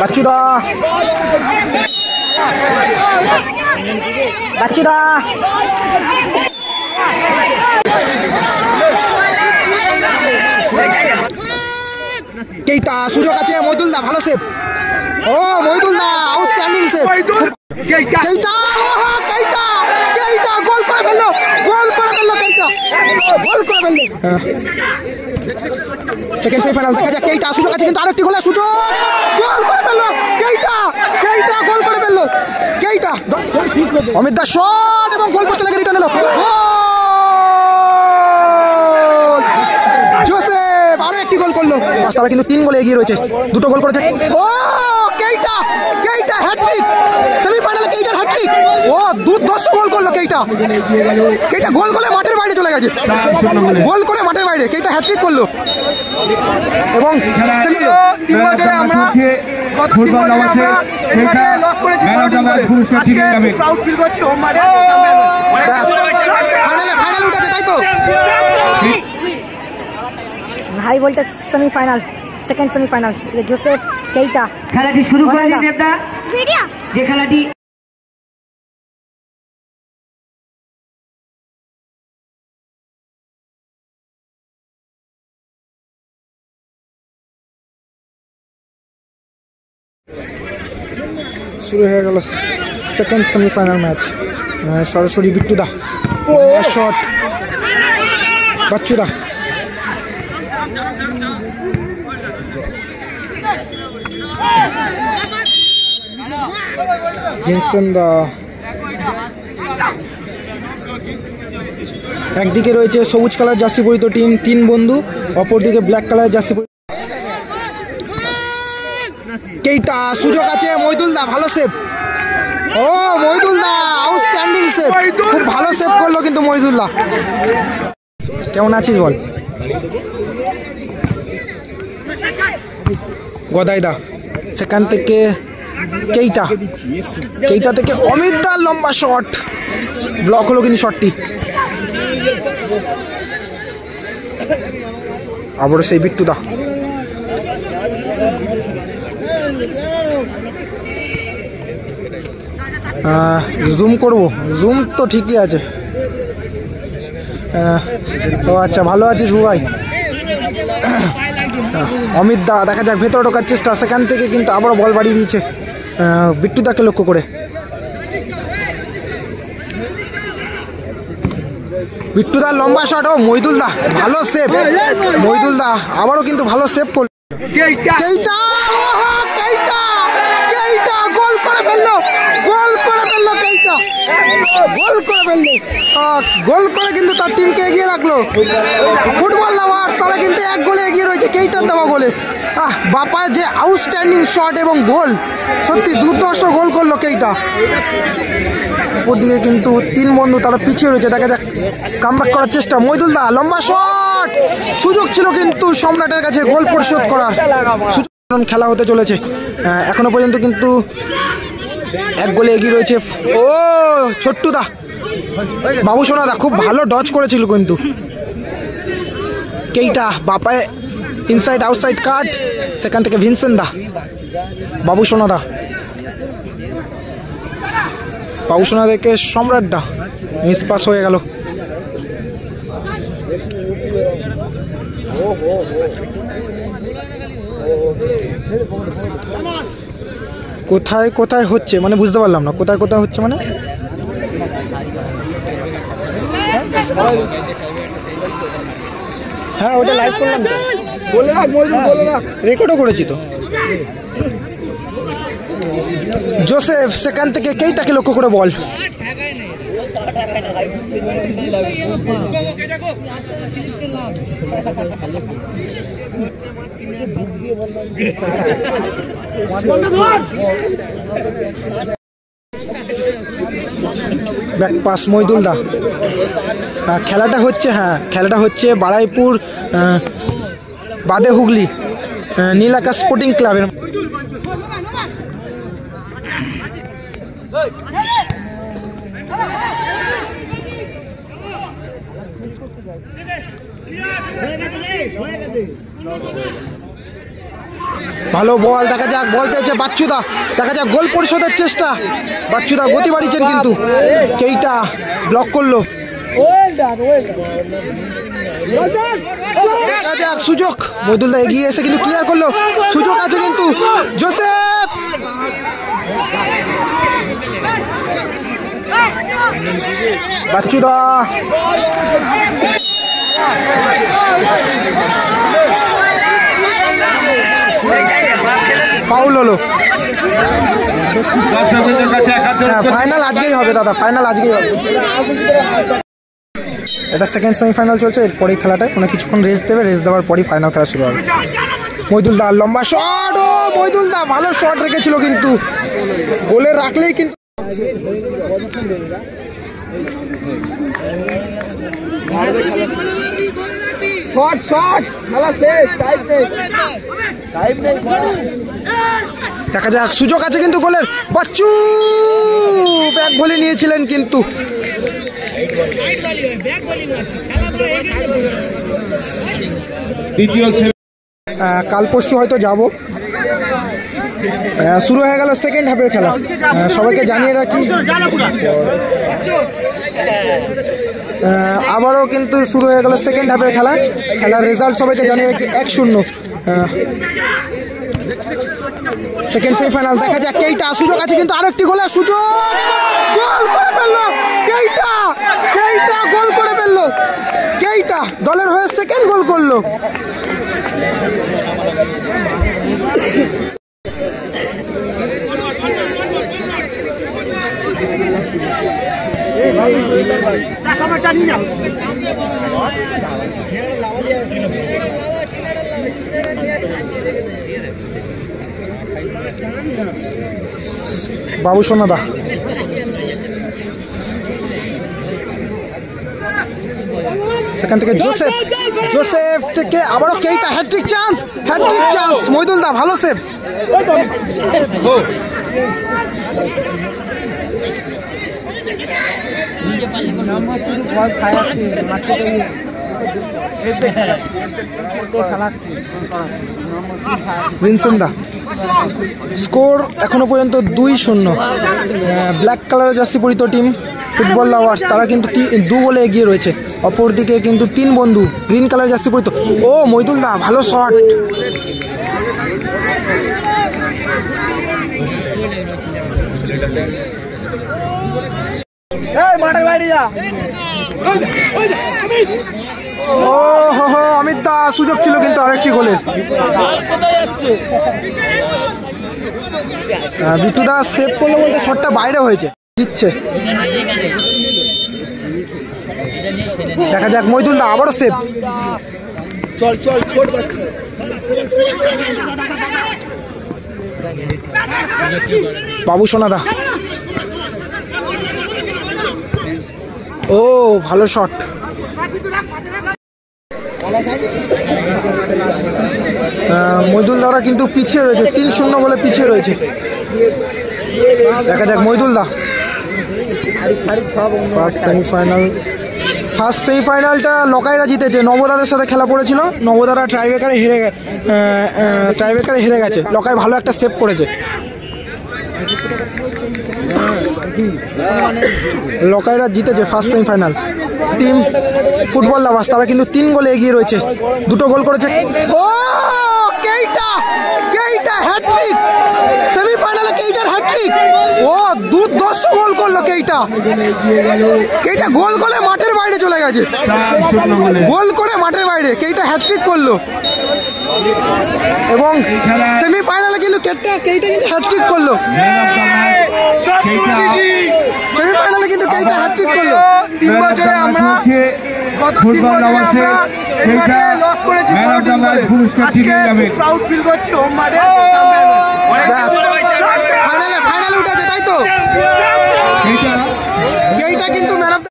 বাচ্চুদা বাচ্চুদা কেইটা সুযোগ আছে মইদুলদা ভালো সেভ ও মইদুলদা আউটস্ট্যান্ডিং সেভ কেইটা কেইটা কেইটা গোল করে ফেললো কেইটা গোল করে ফেললো সেকেন্ড সেমিফাইনাল দেখা যাক কেইটা সুযোগ আছে কিন্তু আরেকটি গোলের সুযোগ গোল করে ফেললো কেইটা গোল করে ফেললো কেইটা অমিত দা শট এবং গোল পোস্টে লেগে রিটার্ন হলো জোসেফ আরো একটি গোল করলো তারা কিন্তু 3 গোলে এগিয়ে রয়েছে দুটো গোল করেছে ও কেইটা হ্যাটট্রিক সেমিফাইনালে কেইটার হ্যাটট্রিক ও দুর্ধর্ষ গোল করলো কেইটা গোল করে মাঠের বাইরে চলে গেছে গোল করে মাঠের বাইরে কেইটা হ্যাটট্রিক করলো এবং 3 বছরে আমরা ফুটবল জগতে এখানে লস করেছি আজকে প্রাউড ফিল করছি হোম মাঠে ফাইনালে উঠেছে তাই তো high voltage semifinal second semifinal Joseph Keita খেলাটি শুরু করেছে দেবদা যে খেলাটি শুরু হয়ে গেল সেকেন্ড সেমিফাইনাল ম্যাচ সরাসরি বিট্টুদা শট বাচ্চুদা একদিকে রয়েছে সবুজ কালার জার্সি পরিহিত টিম 3 বন্ধু অপরদিকে ব্ল্যাক কালার জার্সি কেইটা সুযোগ আছে মইদুলদা ভালো সেভ ও মইদুলদা আউটস্ট্যান্ডিং সেভ খুব ভালো সেভ করলো কিন্তু মইদুলদা কেমন আছিস বল গদাইদা সেখান থেকে কেইটা থেকে অমিত দার লম্বা শট ব্লক হলো কিন্তু শটটি আবারও সেই বিট্টুদা জুম করব জুম তো ঠিকই আছে ও আচ্ছা ভালো আছিস ভাই অমিত দা দেখা যাক ভেতরে ঢোকার চেষ্টা সেখান থেকে কিন্তু আবারও বল বাড়িয়ে দিয়েছে বিট্টুদাকে লক্ষ্য করে বিট্টুদার লম্বা শট ও মইদুলদা ভালো সেভ মইদুলদা আবারও কিন্তু ভালো সেভ করল কেইটা গোল করে ফেললো কেইটা গোল করে কিন্তু তার টিমকে এগিয়ে রাখলো ফুটবল লাভার তারা কিন্তু 1 গোলে এগিয়ে রয়েছে কেইটার দেওয়া গোলে বাপায় যে আউটস্ট্যান্ডিং শট এবং গোল সত্যি দুর্ধর্ষ গোল করলো কেইটা ওদিকে কিন্তু 3 বন্ধু তারা পিছিয়ে রয়েছে দেখা যাক কামব্যাক করার চেষ্টা মইদুলদা লম্বা শট সুযোগ ছিল কিন্তু সম্রাটের কাছে গোল পরিশোধ করার খেলা হতে চলেছে এখনো পর্যন্ত কিন্তু 1 গোলে এগিয়ে রয়েছে ও ছোট্টুদা বাবু সোনাদা খুব ভালো ডজ করেছিল কিন্তু কেইটা বাপায় ইনসাইড আউটসাইড কাট সেখান থেকে ভিনসেন্ট দা বাবু সোনাদা বাবু সোনা থেকে সম্রাট দা মিস পাস হয়ে গেল কোথায় কোথায় হচ্ছে মানে বুঝতে পারলাম না কোথায় কোথায় হচ্ছে মানে হ্যাঁ ওটা লাইভ করলাম তো বলে রাখ বলে রাখ রেকর্ডও করেছি তো জোসেফ সেখান থেকে কেইটাকে লক্ষ্য করে বল ব্যাক পাস মইদুলদা খেলাটা হচ্ছে বারাইপুর বাদে হুগলি নীলাকাশ স্পোর্টিং ক্লাবের ভালো বল, দেখা যাক বল পেয়েছে বাচ্চুদা, দেখা যাক গোল পরিশোধের চেষ্টা, বাচ্চুদা গতি বাড়িয়েছেন কিন্তু কেইটা ব্লক করলো। দেখা যাক সুযোগ, মইদুলদা এগিয়ে এসে কিন্তু ক্লিয়ার করলো, সুযোগ আছে কিন্তু জোসেফ, বাচ্চুদা ফাউল হলো। ফাইনাল আজকেই হবে দাদা, ফাইনাল আজকেই হবে। এটা সেকেন্ড সেমিফাইনাল চলছে, এরপরেই খেলাটায় মানে কিছুক্ষণ রেস্ট দেবে, রেস্ট দেওয়ার পরই ফাইনাল খেলা শুরু হবে। মইদুলদা লম্বা শট, ও মইদুলদা ভালো শট রেখেছিল কিন্তু গোলে রাখলেই কিন্তু শট শট খেলা শেষ, টাইম নেই। দেখা যাক সুযোগ আছে কিন্তু গোলের, বাচ্চু ব্যাক ভলি নিয়েছিলেন কিন্তু কাল পরশু হয়তো যাব। শুরু হয়ে গেল সেকেন্ড হাফের খেলা, সবাইকে জানিয়ে রাখি আবারও কিন্তু শুরু হয়ে গেল সেকেন্ড হাফের খেলা। খেলার রেজাল্ট সবাইকে জানিয়ে রাখি 1-0 সেকেন্ড সেমিফাইনাল। দেখা যাক কেইটা, সুযোগ আছে কিন্তু আরেকটি গোলের সুযোগ, গোল করে ফেললো কেইটা, কেইটা গোল করে ফেললো কেইটা, দলের হয়ে সেকেন্ড গোল করলো। বাবু সোনাদা সেখান থেকে জোসেফ, জোসেফ থেকে আবারও কেইটা, হ্যাট্রিক চান্স, হ্যাট্রিক চান্স, মইদুলদা ভালো সেভ। ভিনসেন্টদা স্কোর এখনো পর্যন্ত 2-0। ব্ল্যাক কালারের জার্সি পরিত টিম ফুটবল লাভার্স তারা কিন্তু 2 গোলে এগিয়ে রয়েছে, অপরদিকে কিন্তু 3 বন্ধু গ্রিন কালার জার্সি পরিত। ও মইদুলদা ভালো শট, ও হো হো অমিত দা সুযোগ ছিল কিন্তু আরেকটি গোলের। বিটুদা সেভ করলো বলতে শটটা বাইরে হয়েছে, দিচ্ছে। দেখা যাক মইদুলদা আবারও সেভ, চল চল ছোট বাবু সোনাদা, ও ভালো শট। মইদুলদারা কিন্তু পিছিয়ে রয়েছে, 3-0 বলে পিছিয়ে রয়েছে। দেখা যাক মইদুলদা ফার্স্ট সেমিফাইনালটা লকাইরা জিতেছে, নবদাদের সাথে খেলা পড়েছিল, নবদারা ট্রাইবেকারে হেরে গেছে, লকাই ভালো একটা সেভ করেছে। লকাইরা জিতেছে first semifinal. Team football lovers তারা কিন্তু 3 গোলে এগিয়ে রয়েছে, 2 গোল করেছে। ও কেইটা, কেইটা হ্যাট্রিক, সেমিফাইনালে কেইটার হ্যাট্রিক, ও দুর্ধর্ষ গোল করলো কেইটা, কেইটা গোল করে মাঠের বাইরে চলে গেছে, গোল করে মাঠের বাইরে কেইটা হ্যাট্রিক করলো, এবং সেমিফাইনালে কিন্তু কেইটা কিন্তু হ্যাট্রিক করলো, সেমিফাইনালে কিন্তু কেইটা হ্যাট্রিক করলো। 3 বছরে আমরা ফুটবল লাভার্সে কেইটা ম্যান অফ দ্য ম্যাচ পুরস্কার জিতে যাবে, প্রাউড ফিল করছি হোম মাঠে, ফাইনালে উঠেছে তাই তো, কেইটা কিন্তু ম্যান অফ